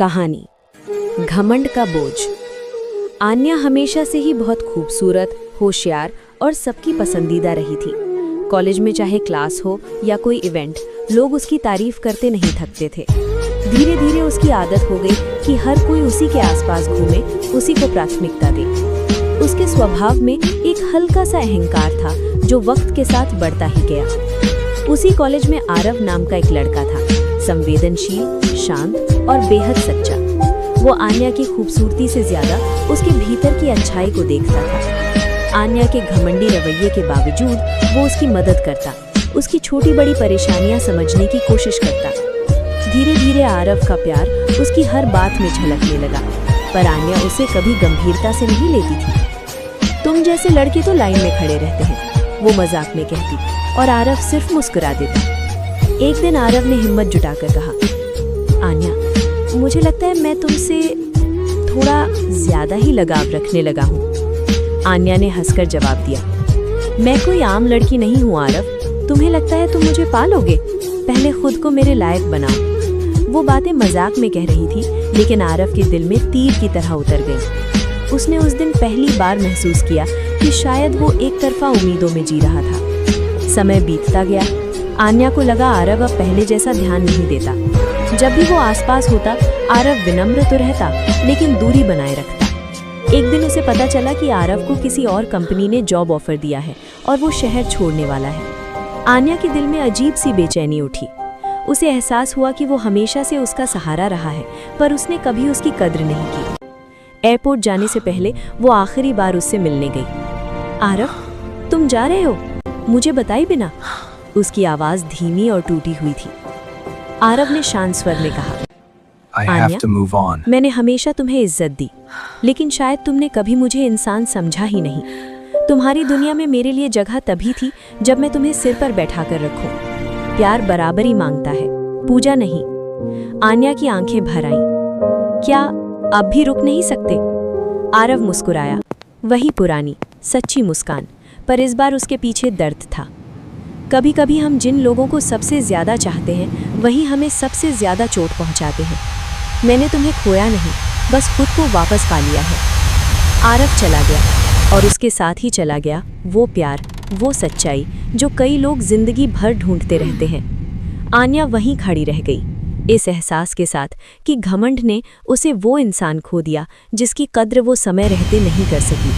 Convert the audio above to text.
कहानी घमंड का बोझ। आन्या हमेशा से ही बहुत खूबसूरत, होशियार और सबकी पसंदीदा रही थी। कॉलेज में चाहे क्लास हो या कोई इवेंट, लोग उसकी तारीफ करते नहीं थकते थे। धीरे धीरे उसकी आदत हो गई कि हर कोई उसी के आसपास घूमे, उसी को प्राथमिकता दे। उसके स्वभाव में एक हल्का सा अहंकार था जो वक्त के साथ बढ़ता ही गया। उसी कॉलेज में आरव नाम का एक लड़का था, संवेदनशील, शांत और बेहद सच्चा। वो आन्या की खूबसूरती से ज्यादा उसके भीतर की अच्छाई को देखता था। आन्या के घमंडी रवैये के बावजूद वो उसकी मदद करता, उसकी छोटी बड़ी परेशानियां समझने की कोशिश करता। धीरे धीरे आरव का प्यार उसकी हर बात में झलकने लगा, पर आन्या उसे कभी गंभीरता से नहीं लेती थी। तुम जैसे लड़के तो लाइन में खड़े रहते हैं, वो मजाक में कहती, और आरव सिर्फ मुस्कुरा देता। एक दिन आरव ने हिम्मत जुटाकर कहा, आन्या, मुझे लगता है मैं तुमसे थोड़ा ज्यादा ही लगाव रखने लगा हूँ। आन्या ने हंसकर जवाब दिया, मैं कोई आम लड़की नहीं हूँ आरव, तुम्हें लगता है तुम मुझे पालोगे? पहले खुद को मेरे लायक बनाओ। वो बातें मजाक में कह रही थी, लेकिन आरव के दिल में तीर की तरह उतर गई। उसने उस दिन पहली बार महसूस किया कि शायद वो एक तरफा उम्मीदों में जी रहा था। समय बीतता गया। आन्या को लगा आरव अब पहले जैसा ध्यान नहीं देता। जब भी वो आसपास होता, आरव विनम्र तो रहता, लेकिन दूरी बनाए रखता। एक दिन उसे पता चला कि आरव को किसी और कंपनी ने जॉब ऑफर दिया है और वो शहर छोड़ने वाला है। आन्या के दिल में अजीब सी बेचैनी उठी। उसे एहसास हुआ कि वो हमेशा से उसका सहारा रहा है, पर उसने कभी उसकी कद्र नहीं की। एयरपोर्ट जाने से पहले वो आखिरी बार उससे मिलने गई। आरव, तुम जा रहे हो? मुझे बताए बिना। उसकी आवाज धीमी और टूटी हुई थी। आरव ने शांत स्वर में कहा, आन्या, मैंने हमेशा तुम्हें इज्जत दी, लेकिन शायद तुमने कभी मुझे इंसान समझा ही नहीं। तुम्हारी दुनिया में मेरे लिए जगह तभी थी जब मैं तुम्हें सिर पर बैठा कर रखूं। प्यार बराबरी मांगता है, पूजा नहीं। आन्या की आंखें भर आईं। क्या अब भी रुक नहीं सकते? आरव मुस्कुराया, वही पुरानी सच्ची मुस्कान, पर इस बार उसके पीछे दर्द था। कभी कभी हम जिन लोगों को सबसे ज्यादा चाहते हैं, वही हमें सबसे ज्यादा चोट पहुंचाते हैं। मैंने तुम्हें खोया नहीं, बस खुद को वापस पा लिया है। आरव चला गया, और उसके साथ ही चला गया वो प्यार, वो सच्चाई जो कई लोग जिंदगी भर ढूंढते रहते हैं। आन्या वहीं खड़ी रह गई, इस एहसास के साथ कि घमंड ने उसे वो इंसान खो दिया जिसकी कद्र वो समय रहते नहीं कर सकी।